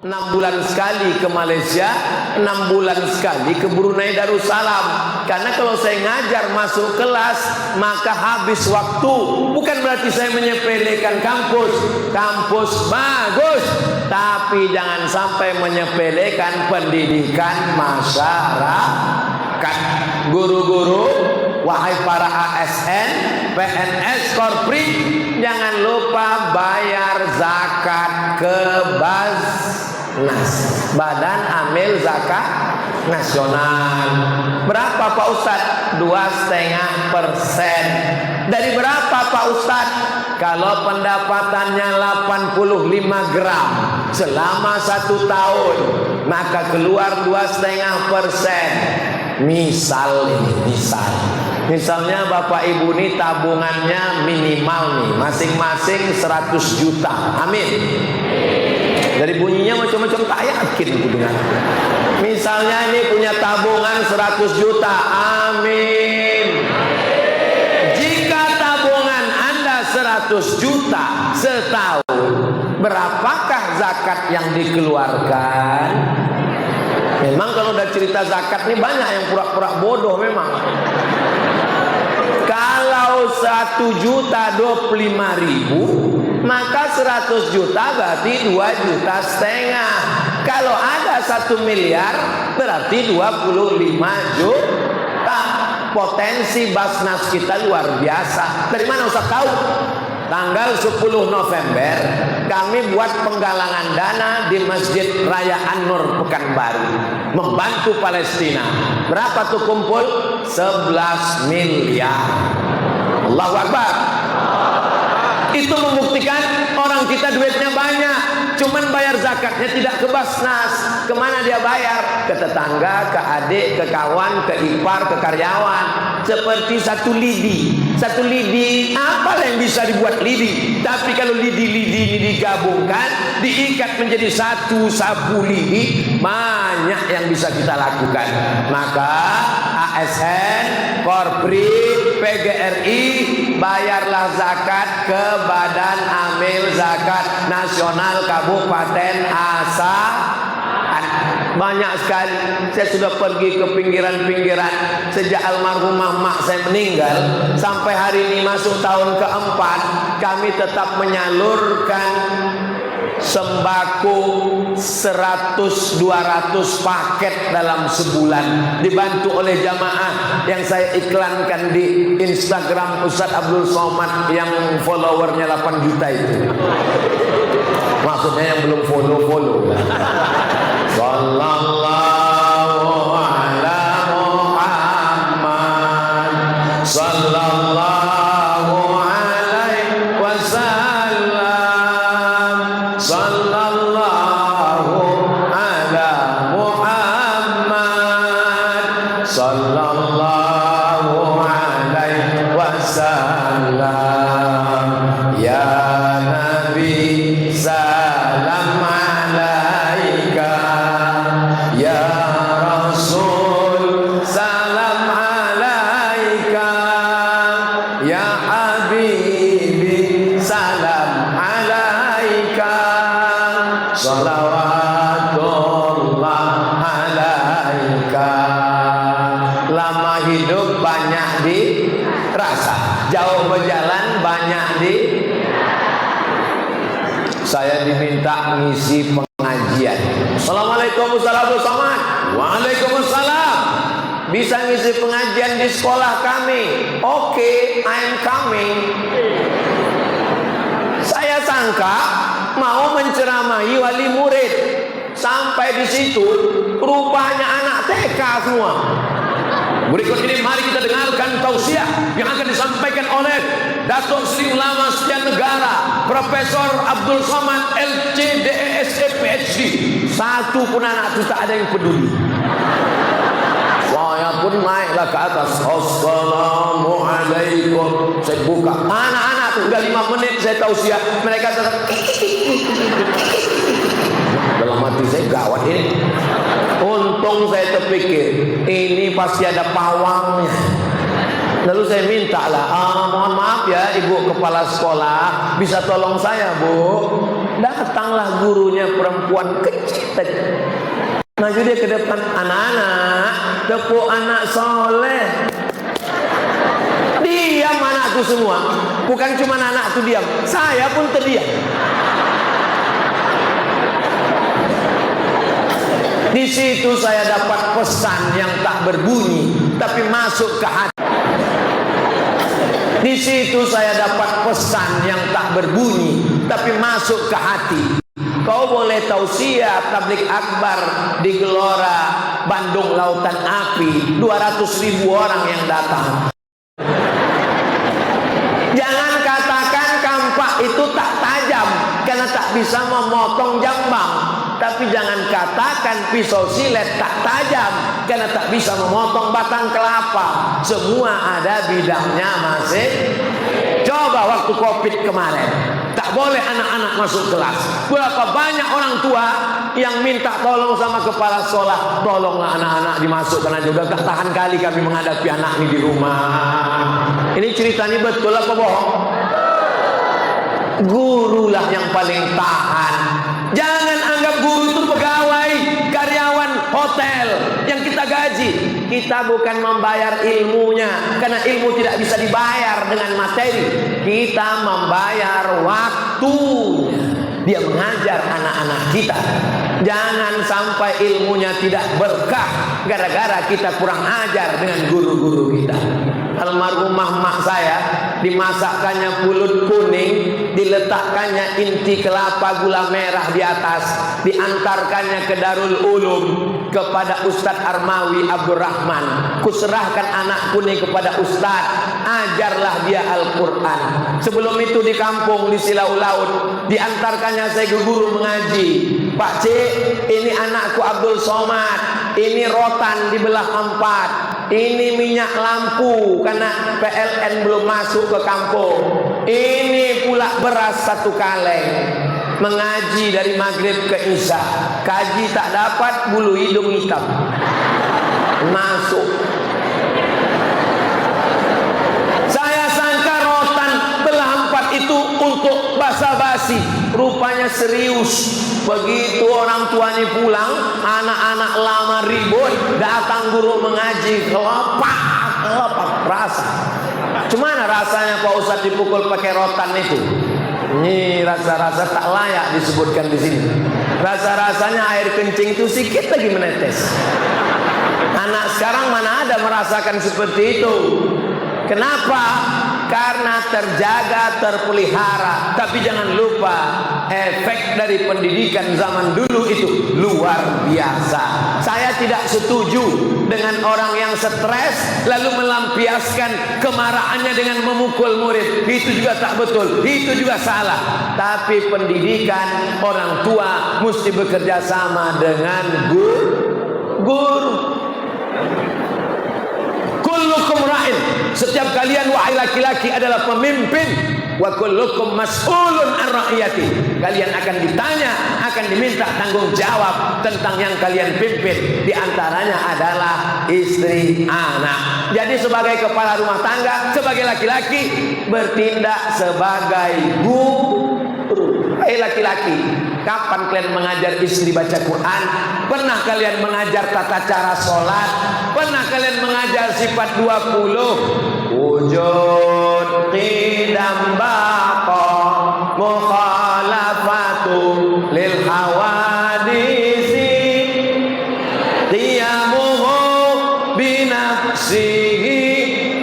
6 bulan sekali ke Malaysia, 6 bulan sekali ke Brunei Darussalam. Karena kalau saya ngajar masuk kelas, maka habis waktu. Bukan berarti saya menyepelekan kampus. Kampus bagus, tapi jangan sampai menyepelekan pendidikan masyarakat. Guru-guru, wahai para ASN, PNS, korpri, jangan lupa bayar zakat ke Badan Amil Zakat Nasional. Berapa Pak Ustadz? 2,5%. Dari berapa Pak Ustadz? Kalau pendapatannya 85 gram selama 1 tahun, maka keluar 2,5%. Misalnya Bapak Ibu ini tabungannya minimal nih, masing-masing 100 juta. Amin. Dari bunyinya macam-macam tak yakin aku dengar. Misalnya ini punya tabungan 100 juta. Amin. Jika tabungan Anda 100 juta setahun, berapakah zakat yang dikeluarkan? Memang kalau udah cerita zakat ini banyak yang pura-pura bodoh memang. Kalau 1.025.000, maka 100 juta berarti 2,5 juta. Kalau ada 1 miliar berarti 25 juta. Potensi Basnas kita luar biasa. Dari mana Ustaz tahu? Tanggal 10 November kami buat penggalangan dana di Masjid Raya An-Nur Pekanbaru, membantu Palestina. Berapa tuh kumpul? 11 miliar. Allahu Akbar. Itu membuktikan orang kita duitnya banyak, cuman bayar zakatnya tidak ke Basnas. Kemana dia bayar? Ke tetangga, ke adik, ke kawan, ke ipar, ke karyawan. Seperti satu lidi. Satu lidi, apa yang bisa dibuat lidi? Tapi kalau lidi-lidi ini digabungkan, diikat menjadi satu sapu lidi, banyak yang bisa kita lakukan. Maka ASN, Korpri, PGRI, bayarlah zakat ke Badan Amil Zakat Nasional Kabupaten Asahan. Banyak sekali. Saya sudah pergi ke pinggiran-pinggiran sejak almarhumah mak saya meninggal sampai hari ini masuk tahun keempat, kami tetap menyalurkan sembako 100-200 paket dalam sebulan, dibantu oleh jamaah yang saya iklankan di Instagram Ustadz Abdul Somad yang followernya 8 juta itu. Maksudnya yang belum follow. Sallallahu ala Muhammad sallallahu alaihi wasallam. Sallallahu ala Muhammad sallallahu alaihi wasallam. Ya Nabi salam alaika, ya Rasul salam alaika, ya Habibi salam alaika, salawatullah alaika. Lama hidup banyak dirasa, jauh berjalan banyak di. Saya diminta ngisi pengajian. Assalamualaikum Ustaz Abdul Somad. Waalaikumsalam. Bisa ngisi pengajian di sekolah kami? Oke, I'm coming. Saya sangka mau menceramahi wali murid. Sampai di situ rupanya anak TK semua. Berikut ini mari kita dengarkan tausiah yang akan disampaikan oleh Datuk Sri Ulama Sekian Negara Profesor Abdul Somad LC DESE PhD. Satu pun anak itu tak ada yang peduli. Saya pun naiklah ke atas. Assalamualaikum. Saya buka. Anak-anak itu udah 5 menit saya tausiah, mereka tetap. Dalam hati saya gawat ini. Untung saya terpikir ini pasti ada pawangnya. Lalu saya minta lah, mohon maaf ya ibu kepala sekolah, bisa tolong saya bu, Datanglah gurunya perempuan kecil tadi. Maju dia ke depan, anak-anak, tepuk anak soleh. Diam anakku semua. Bukan cuma anakku diam, saya pun terdiam. Di situ saya dapat pesan yang tak berbunyi, tapi masuk ke hati. Di situ saya dapat pesan yang tak berbunyi, tapi masuk ke hati. Kau boleh tausiah tablik akbar di Gelora Bandung Lautan Api, 200.000 orang yang datang. Jangan katakan kampak itu tak tajam karena tak bisa memotong jambang. Tapi jangan katakan pisau silet tak tajam karena tak bisa memotong batang kelapa. Semua ada bidangnya masing. Coba waktu Covid kemarin, tak boleh anak-anak masuk kelas. Berapa banyak orang tua yang minta tolong sama kepala sekolah, tolonglah anak-anak dimasukkan aja. Udah tak tahan kali kami menghadapi anak ini di rumah. Ini ceritanya betul apa bohong? Gurulah yang paling tahan. Jangan anggap guru itu pegawai, karyawan hotel yang kita gaji. Kita bukan membayar ilmunya, karena ilmu tidak bisa dibayar dengan materi. Kita membayar waktunya. Dia mengajar anak-anak kita. Jangan sampai ilmunya tidak berkah gara-gara kita kurang ajar dengan guru-guru kita. Almarhumah mak saya, dimasakkannya pulut kuning, diletakkannya inti kelapa gula merah di atas, diantarkannya ke Darul Ulum kepada Ustadz Armawi Abdurrahman. Kuserahkan anakku ini kepada Ustadz, ajarlah dia Al-Quran. Sebelum itu di kampung di Silau Laut, diantarkannya saya ke guru mengaji. Pak Cik, ini anakku Abdul Somad, ini rotan dibelah 4, ini minyak lampu karena PLN belum masuk ke kampung, ini pula beras 1 kaleng. Mengaji dari maghrib ke isya, kaji tak dapat, bulu hidung hitam masuk. Saya sangka rotan belah 4 itu untuk basa-basi, rupanya serius. Begitu orang tuanya pulang, anak-anak lama ribut, datang guru mengaji, kelepak rasa. Cuman rasanya Pak Ustadz dipukul pakai rotan itu? Ini rasa-rasa tak layak disebutkan di sini. Rasa-rasanya air kencing itu sedikit lagi menetes. Anak sekarang mana ada merasakan seperti itu? Kenapa? Karena terjaga, terpelihara. Tapi jangan lupa, efek dari pendidikan zaman dulu itu luar biasa. Saya tidak setuju dengan orang yang stres lalu melampiaskan kemarahannya dengan memukul murid. Itu juga tak betul, itu juga salah. Tapi pendidikan, orang tua mesti bekerja sama dengan guru. Kullukum ra'in, setiap kalian wahai laki-laki adalah pemimpin. Wa kullukum mas'ulun an ra'iyati, kalian akan ditanya, akan diminta tanggung jawab tentang yang kalian pimpin. Di antaranya adalah istri, anak. Jadi sebagai kepala rumah tangga, sebagai laki-laki, bertindak sebagai guru. Hai laki-laki, kapan kalian mengajar istri baca Quran? Pernah kalian mengajar tata cara sholat? Pernah kalian mengajar sifat 20? Wujud qidam baqa mukhalafatu lil hawadisi qiyamuhu binafsihi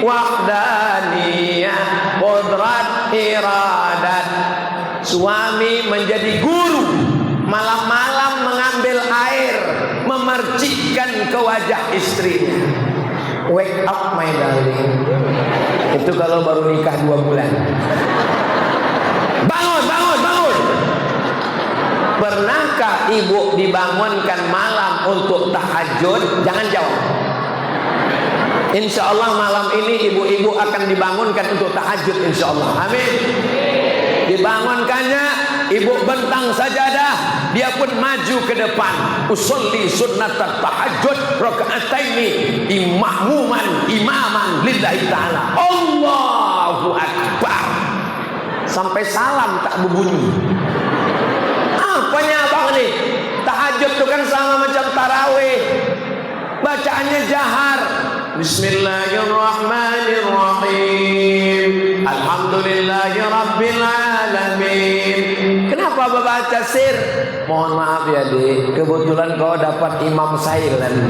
wahdaniyah qudrat iradat. Suami menjadi guru, malam-malam mengambil air, memercikkan ke wajah istrinya. Wake up my darling. Itu kalau baru nikah 2 bulan. Bangun, bangun, bangun. Pernahkah ibu dibangunkan malam untuk tahajud? Jangan jawab. Insya Allah malam ini ibu-ibu akan dibangunkan untuk tahajud, insya Allah. Amin. Dibangunkannya, ibu bentang sajadah, dia pun maju ke depan. Usolli sunnat tahajud raka'ataini imaman lillahi ta'ala. Allahu Akbar. Sampai salam tak berbunyi. Tahajud itu kan sama macam tarawih, bacaannya jahar. Bismillahirrahmanirrahim. Alhamdulillahirabbil alamin. Kenapa baca sir? Mohon maaf ya Dik, kebetulan kau dapat imam silent.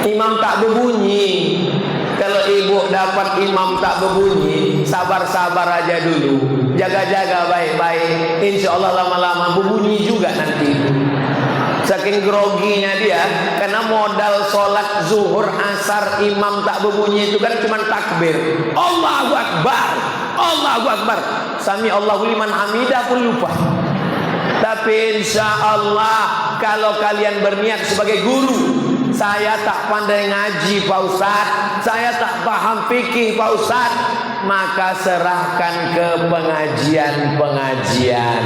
Imam tak berbunyi. Kalau ibu dapat imam tak berbunyi, sabar-sabar aja dulu, jaga-jaga baik-baik. Insya Allah lama-lama berbunyi juga nanti. Saking groginya dia, karena modal sholat zuhur asar imam tak berbunyi itu kan cuma takbir, Allahu Akbar, Allahu Akbar, sami Allahu liman hamidah pun lupa. Tapi insya Allah kalau kalian berniat sebagai guru, saya tak pandai ngaji Pak Ustadz, saya tak paham fikih Pak Ustadz, maka serahkan ke pengajian-pengajian.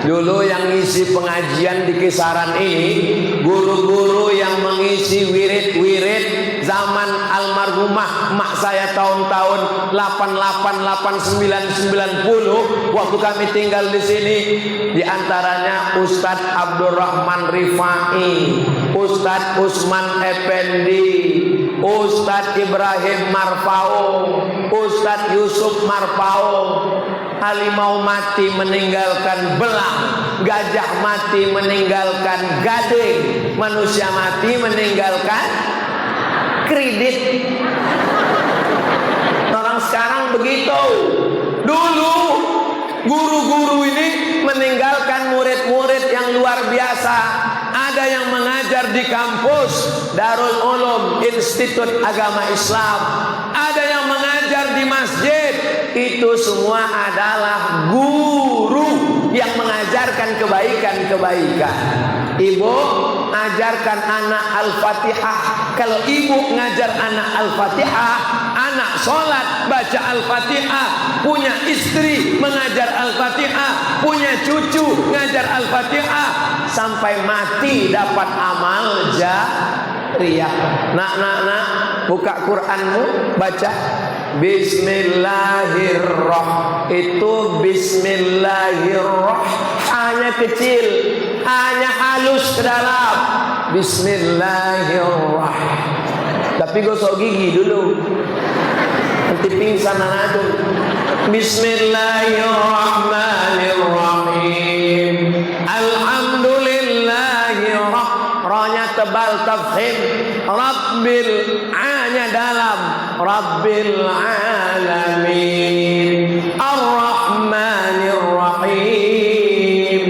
Dulu yang ngisi pengajian di kisaran ini, guru-guru yang mengisi wirid-wirid zaman almarhumah mak saya tahun-tahun 88, 89, 90, waktu kami tinggal di sini, di antaranya Ustadz Abdurrahman Rifai, Ustadz Usman Effendi, Ustadz Ibrahim Marpao, Ustadz Yusuf Marpao. Halimau mati meninggalkan belang, gajah mati meninggalkan gading, manusia mati meninggalkan kredit. Orang sekarang begitu. Dulu guru-guru ini meninggalkan murid-murid yang luar biasa. Ada yang mengajar di kampus Darul Ulum, Institut Agama Islam. Ada yang mengajar di masjid. Itu semua adalah guru yang mengajarkan kebaikan-kebaikan. Ibu ajarkan anak Al-Fatihah. Kalau ibu ngajar anak Al-Fatihah, anak sholat baca Al-Fatihah, punya istri mengajar Al-Fatihah, punya cucu ngajar Al-Fatihah, sampai mati dapat amal jariyah. Nak, buka Quranmu, baca Bismillahirrahmanirrahim. Itu Bismillahirrahmanirrahim, hanya kecil, hanya halus ke dalam. Bismillahirrahmanirrahim. Tapi gosok gigi dulu, nanti pingsan anak itu. Bismillahirrahmanirrahim. Alhamdulillahirrahmanirrahim. Rohnya tebal tafhim. Rabbil A-nya dalam. Rabbil alamin. Ar-Rahmanir-Rahim.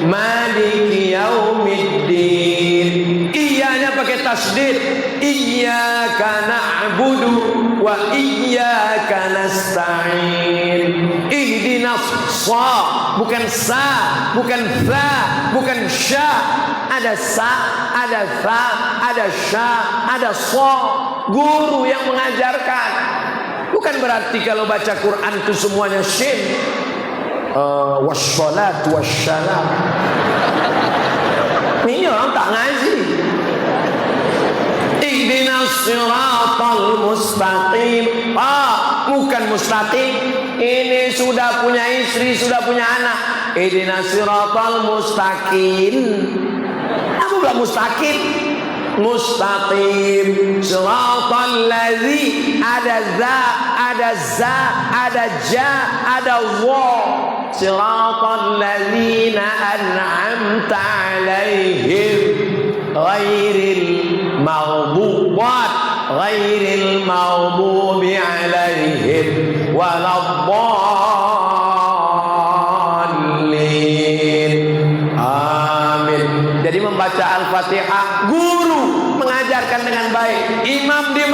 Maliki yaumiddin. Iyanya pakai tasdid. Iyyaka na'budu wa iyyaka nasta'in. Ihdinas sha, bukan sa, bukan tha, bukan sya. Ada sa, ada tha, ada sya, ada sha. Guru yang mengajarkan. Bukan berarti kalau baca Quran itu semuanya shin. Wassalatu wassalam. Ini orang tak ngaji. Ihdinas siratal mustaqim. Bukan mustaqim. Ini sudah punya istri, sudah punya anak. Ihdinas siratal mustaqim. Apa pula mustaqim? Mustaqim. Siratal ladzi, ada za, ada za, ada ja, ada wa. Siratal ladzina an'amta 'alaihim ghairil maghdubat, ghairil maghdubi 'alaihim waladdallin. Amin. Jadi membaca Al-Fatihah, guru mengajarkan dengan baik. Imam di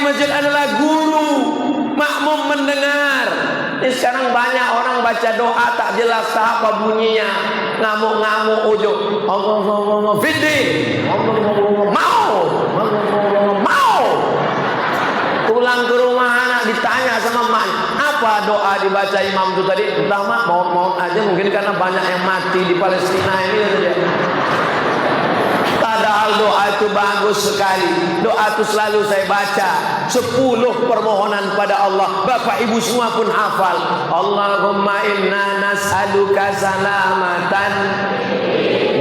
masjid adalah guru, makmum mendengar. Ini sekarang banyak orang baca doa tak jelas apa bunyinya, ngamuk-ngamuk ujung. Allah fiddi, mau. Pulang ke rumah anak ditanya sama mak, apa doa dibaca imam itu tadi? Pertama maut aja, mungkin karena banyak yang mati di Palestina ini. Tak ada Padahal doa itu bagus sekali. Doa itu selalu saya baca 10 permohonan pada Allah. Bapak ibu semua pun hafal. Allahumma inna nas'aluka salamatan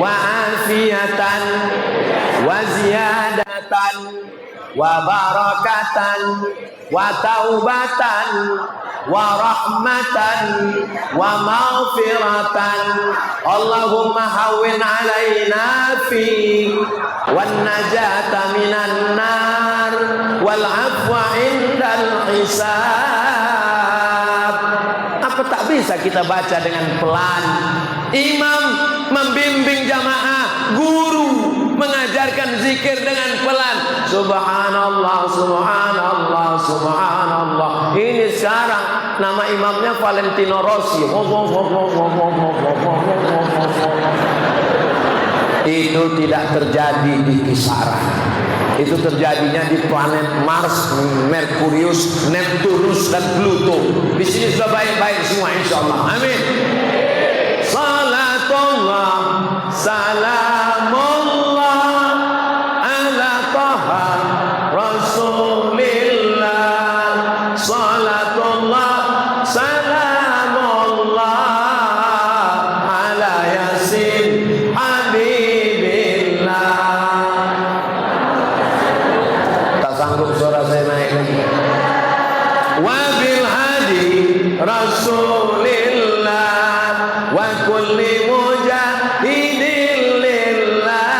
wa afiatan wa ziyadatan wa barakatan wa taubatan wa rahmatan wa maghfiratan. Allahumma hawwin alaina fi wan najata minan nar wal afwa indal hisab. Apa tak bisa kita baca dengan pelan? Imam membimbing jamaah, guru mengajarkan zikir dengan pelan. Subhanallah, subhanallah, subhanallah. Ini sekarang nama imamnya Valentino Rossi. Itu tidak terjadi di kisaran. Itu terjadinya di planet Mars, Merkurius, Neptunus dan Pluto. Di sini sudah baik-baik semua insyaallah. Amin. Salatullah, salamullah ala taha rasulillah. Salatullah, salamullah ala yasin habibillah. Tak sanggup suara saya naik lagi. Wa bil hadi rasulillah wa kulli mujahidin lillah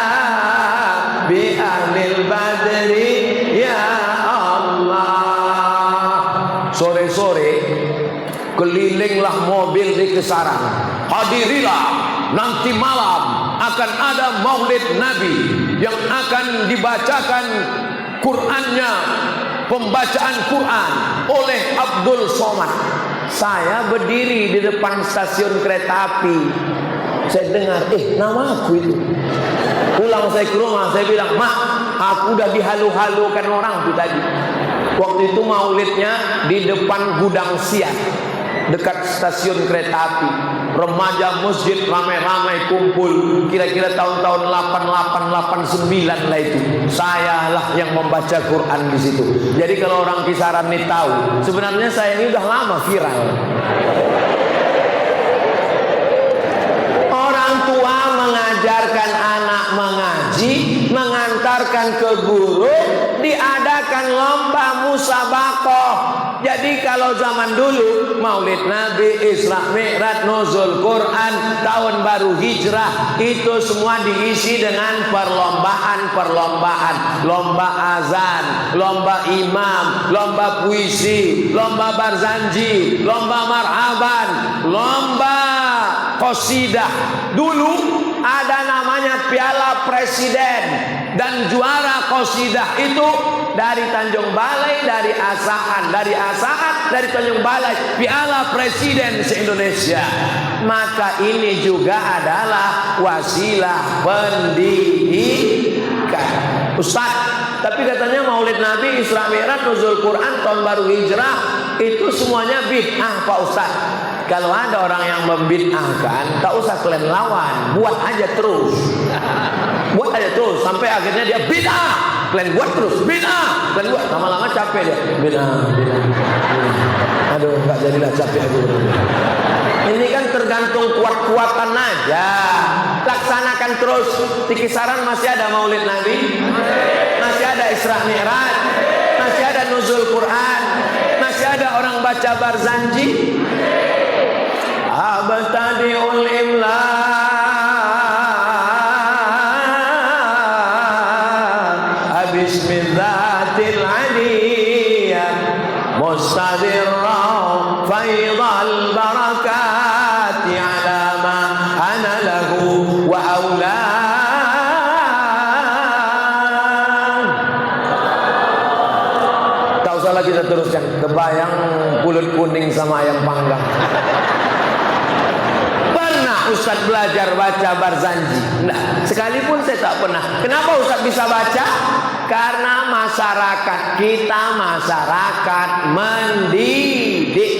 bi ahlil badri ya Allah. Sore-sore kelilinglah mobil di kisaran. Hadirilah, nanti malam akan ada maulid Nabi yang akan dibacakan Qur'annya, pembacaan Quran oleh Abdul Somad. Saya berdiri di depan stasiun kereta api. Saya dengar, nama aku itu. Pulang saya ke rumah, saya bilang, "Mak, aku udah dihalu-halukan orang tuh tadi." Waktu itu maulidnya di depan gudang siap, dekat stasiun kereta api. Remaja masjid ramai-ramai kumpul. Kira-kira tahun-tahun 88, 89 lah itu. Saya lah yang membaca Quran di situ. Jadi kalau orang kisaran ini tahu, sebenarnya saya ini udah lama viral. Orang tua mengajarkan anak mengaji, mengantarkan ke guru, diadakan lomba musabaqah. Jadi kalau zaman dulu Maulid Nabi, Isra Mi'raj, Nuzul Quran, tahun baru hijrah, itu semua diisi dengan perlombaan. Lomba azan, lomba imam, lomba puisi, lomba barzanji, lomba marhaban, lomba qasidah. Dulu ada namanya Piala Presiden, dan juara qasidah itu dari Tanjung Balai, dari Asahan, dari Tanjung Balai, Piala Presiden se-Indonesia. Maka ini juga adalah wasilah pendidikan. Ustaz, tapi katanya Maulid Nabi, Isra Mi'raj, Nuzul Quran, tahun baru hijrah, itu semuanya bid'ah Pak Ustaz. Kalau ada orang yang membid'ahkan, tak usah kalian lawan, buat aja terus. Buat aja terus sampai akhirnya dia bid'ah. Kalian buat terus, bid'ah. Kalian buat, lama-lama capek dia. Bid'ah. Aduh, enggak jadilah, capek aku. Ini kan tergantung kuat-kuatan aja. Laksanakan terus. Di kisaran masih ada Maulid Nabi, masih ada Isra Mi'raj, masih ada Nuzul Quran, masih ada orang baca barzanji. Abtadi'ul imla bismillatil aliyah mustadirra faidal barakati ala ma ana lahu wa aula. Tak usah lagi kita teruskan. Kebayang kulit kuning sama ayam panggang. Ustaz belajar baca barzanji? Nah, sekalipun saya tak pernah. Kenapa Ustaz bisa baca? Karena masyarakat kita masyarakat mendidik.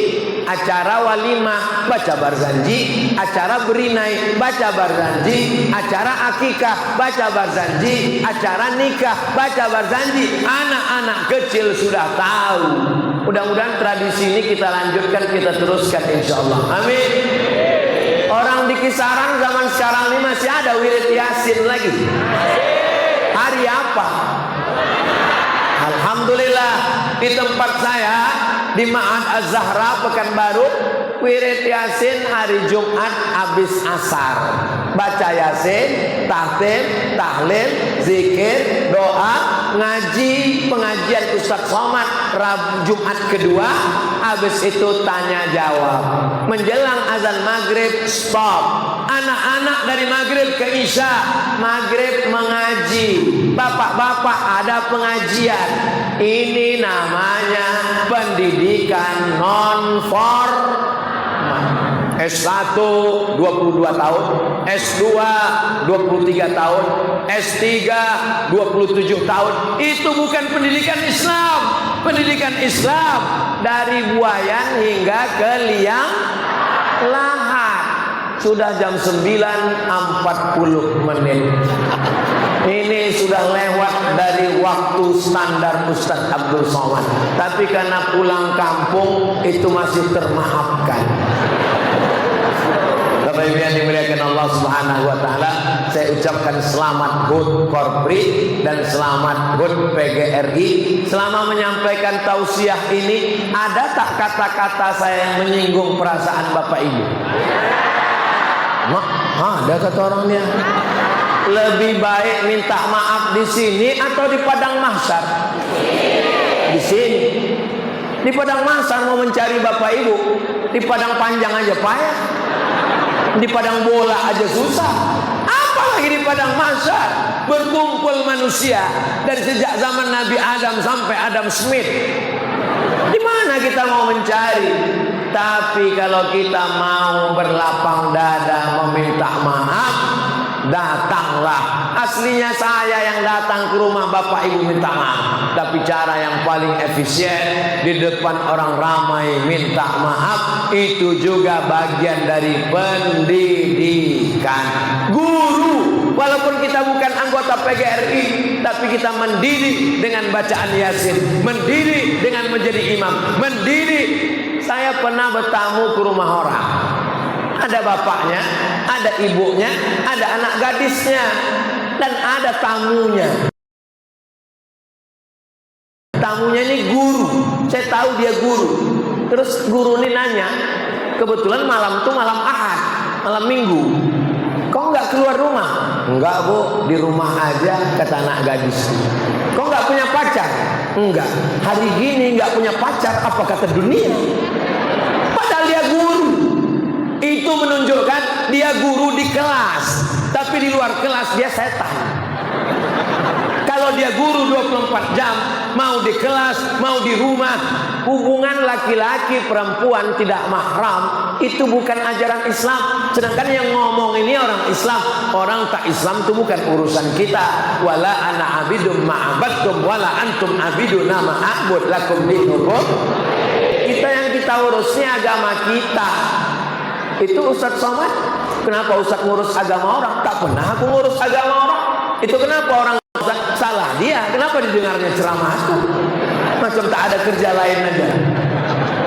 acara walimah baca barzanji, acara berinai baca barzanji, acara akikah baca barzanji, acara nikah baca barzanji. Anak-anak kecil sudah tahu. Mudah-mudahan tradisi ini kita lanjutkan, kita teruskan insyaallah. Amin. Orang di kisaran zaman sekarang ini masih ada wirid yasin lagi. Hari apa? Alhamdulillah di tempat saya di Ma'had Az-Zahra Pekanbaru, wirid yasin hari Jumat habis asar. Baca yasin, tahtim, tahlil, zikir, doa, ngaji, pengajian Ustaz Somad Jumat kedua, habis itu tanya jawab. Menjelang azan maghrib stop. Anak-anak dari maghrib ke isya, maghrib mengaji. Bapak-bapak ada pengajian. Ini namanya pendidikan non-formal. S1 22 tahun, S2 23 tahun, S3 27 tahun. Itu bukan pendidikan Islam. Pendidikan Islam dari buayan hingga ke liang lahat. Sudah jam 9.40 menit. Ini sudah lewat dari waktu standar Ustaz Abdul Somad. Tapi karena pulang kampung itu masih termaafkan. Bapak Ibu yang dimuliakan Allah Subhanahu wa taala, saya ucapkan selamat HUT Korpri dan selamat HUT PGRI. Selama menyampaikan tausiah ini, ada tak kata-kata saya yang menyinggung perasaan Bapak Ibu? Ada kata orangnya. Lebih baik minta maaf di sini atau di padang mahsyar? Di sini. Di padang mahsyar mau mencari Bapak Ibu, di padang panjang aja payah. Di padang bola aja susah, apalagi di padang mahsyar. Berkumpul manusia dari sejak zaman Nabi Adam sampai Adam Smith. Di mana kita mau mencari? Tapi kalau kita mau berlapang dada meminta maaf, datanglah. Aslinya saya yang datang ke rumah Bapak Ibu minta maaf. Tapi cara yang paling efisien di depan orang ramai minta maaf, itu juga bagian dari pendidikan. Guru, walaupun kita bukan anggota PGRI, tapi kita mendidik dengan bacaan Yasin, mendidik dengan menjadi imam, mendidik. Saya pernah bertamu ke rumah orang. Ada bapaknya, ada ibunya, ada anak gadisnya, dan ada tamunya. Tamunya ini guru. Saya tahu dia guru. Terus guru ini nanya, kebetulan malam itu malam Ahad, malam Minggu. Kok nggak keluar rumah? Enggak Bu, di rumah aja, kata anak gadis. Kok nggak punya pacar? Enggak. Hari gini nggak punya pacar, apa kata dunia? Padahal dia guru. Itu menunjukkan dia guru di kelas, tapi di luar kelas dia setan. Kalau dia guru 24 jam, mau di kelas, mau di rumah, hubungan laki-laki perempuan tidak mahram, itu bukan ajaran Islam. Sedangkan yang ngomong ini orang Islam. Orang tak Islam itu bukan urusan kita. Wala ana abidum ma'abadtum wala antum abiduna ma'abud lakum dinukum. Kita yang kita urusnya agama kita. Itu Ustaz Somad. Kenapa Ustaz ngurus agama orang? Tak pernah aku ngurus agama orang. Itu kenapa orang Ustaz salah dia? Kenapa didengarnya ceramah aku? Macam tak ada kerja lain aja.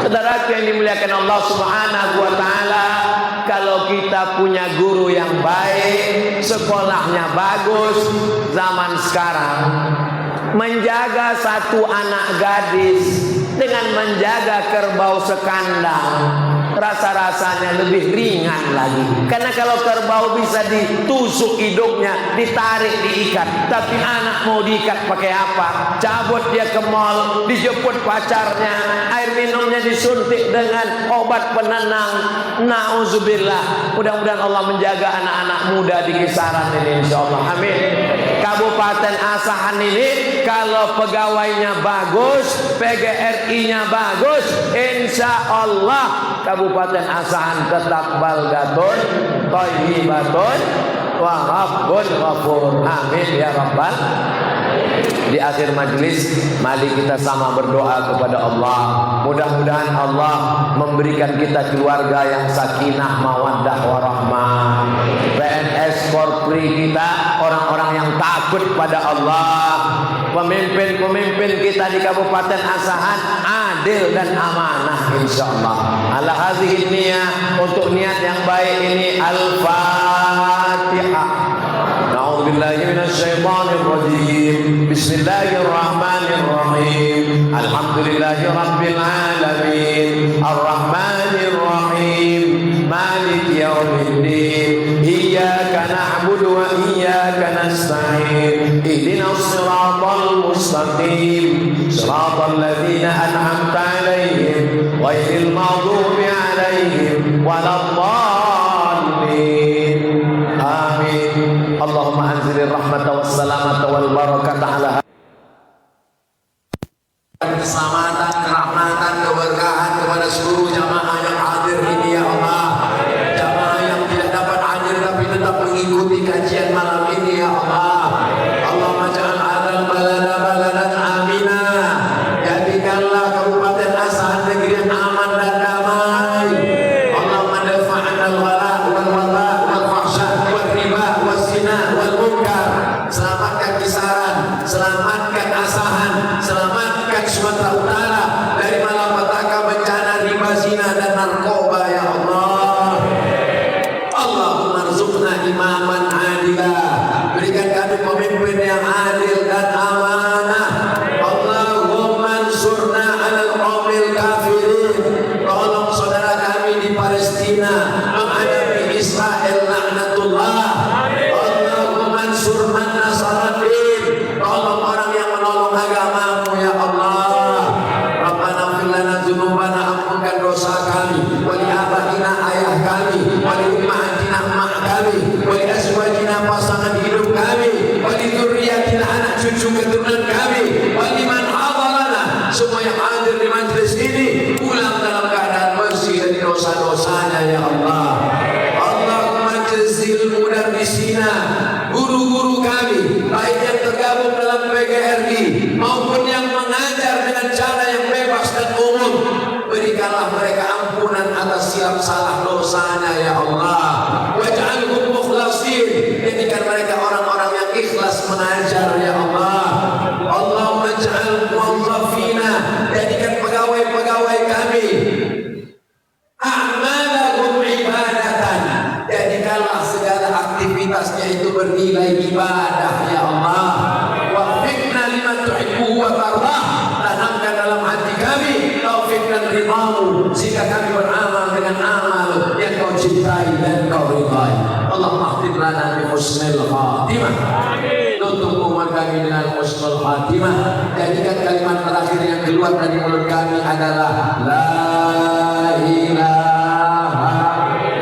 Saudara yang dimuliakan Allah Subhanahu wa taala, kalau kita punya guru yang baik, sekolahnya bagus, zaman sekarang menjaga satu anak gadis dengan menjaga kerbau sekandang, rasa-rasanya lebih ringan lagi. Karena kalau kerbau bisa ditusuk hidungnya, ditarik, diikat. Tapi anak mau diikat pakai apa? Cabut dia ke mall, dijemput pacarnya, air minumnya disuntik dengan obat penenang. Nauzubillah. Mudah-mudahan Allah menjaga anak-anak muda di kisaran ini, insyaallah. Amin. Kabupaten Asahan ini kalau pegawainya bagus, PGRI-nya bagus, insya Allah Kabupaten Asahan tetap baldatun, thayyibatun, wa rabbun ghafur. Amin ya rabbal Di akhir majlis, mari kita sama berdoa kepada Allah. Mudah-mudahan Allah memberikan kita keluarga yang sakinah, mawaddah, warahmah. PNS Korpri kita orang-orang yang takut pada Allah. Pemimpin-pemimpin kita di Kabupaten Asahan adil dan amanah insyaallah. Ala hadhihi niyah, untuk niat yang baik ini Al-Fatihah. A'udzubillahi minasyaitonir rajim. Bismillahirrahmanirrahim. Alhamdulillahirabbil alamin. Arrahmanir rahim. Maliki yaumiddin. Iyyaka na'budu wa iyyaka nasta'in. Ihdinas siratal mustaqim. Siratal ladzina an'amta 'alaihim ghairil maghdubi 'alaihim waladdallin. Amin. Allahumma anzilir rahmata wassalamata wal barakata ala keselamatan, kerahmatan, keberkahan kepada seluruh jamaah yang hadir ini ya Allah. Jamaah yang tidak dapat hadir tapi tetap mengikuti kajian malam ini ya Allah. Allahumma ja'al hadzal balada baladan amina. Jadikanlah Kabupaten Asahan negeri yang aman dan damai. Allahumma dafa'na al-ghala wal waba wal fahsya wal riba was zina wal munkar. Selamatkan kisaran, selamatkan Asahan, selamatkan Sumatera Utara dari malapetaka bencana riba, zina dan narkoba ya Allah. Allahumma rzuqna imaman adila. Berikan kami pemimpin yang adil dan amanah. Allahumma ansurna 'alal qaumil kafirin. Tolong saudara kami di Palestina menghadapi Israel laknatullah. Allahumma ansur man nasaratin. Tolong orang yang menolong agamamu ya Allah. Rabbana ighfir lana dzunubana, ampunkan dosa kami, wa li abaina ayah kami, wa li ummahatina emak kami, wa li azwajina pasangan hidup kami, wa li dzurriyyatina anak cucu keturunan kami, wa liman hadarana, semua yang hadir di majelis ini pulang dalam keadaan bersih dari dosa-dosanya ya Allah. Allahumma jazil mudarrisina, guru-guru kami baik yang tergabung dalam PGRI maupun yang mengajar dengan cara yang bebas dan umum, berikanlah mereka ampunan atas siap salah dosanya ya Allah. Waj'alhum mukhlasin, jadikan mereka orang-orang yang ikhlas mengajar ya Allah. Allahumma ja'al muwazzafina, jadikan pegawai-pegawai kami a'malahum ibadatan, jadikanlah segala aktivitasnya itu bernilai ibadah ya Allah. Waffiqna liman tuhibbu wa tardah, tanamkan dalam hati kami taufik dan ridhamu sehingga kami beramal dengan amal yang kau cintai dan kau ridhai. Allahumma khtim lana bi husnil khatimah. Tutup umur kami dengan husnul khatimah. Jadikan kalimat terakhir yang keluar dari mulut kami adalah la ilaha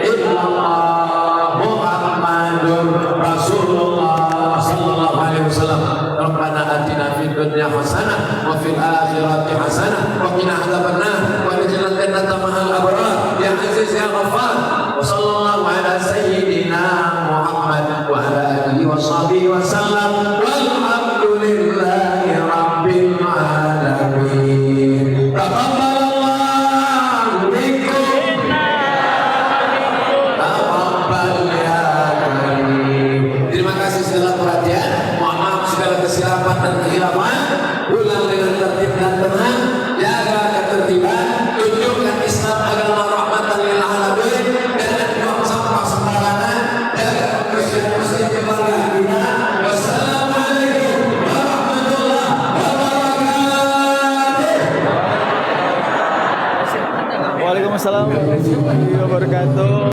illallah Muhammadur Rasulullah sallallahu alaihi wasallam. Rabbana atina fid dunya hasanah wa fil akhirati hasanah wa qina adzabannar wa adkhilna jannata ma'al abrar ya aziz ya ghaffar. Wa sallallahu ala sayyidina Muhammad wa ala alihi wa sahbihi wa sallam. Walhamdulillahi rabbil alamin. Taqabbalallahu minkum. Taqabbal ya karim. Terima kasih segala perhatian. Mohon maaf segala kesilapan dan kehilafan. Ulang dengan tertib dan tenang. Jaga ketertiban. Tunjukkan Islam agama rahmatan lil alamin. Jangan buang sampah sembarangan. Jaga kebersihan keluarga kita. Wassalamualaikum warahmatullahi wabarakatuh. Waalaikumsalam warahmatullahi wabarakatuh.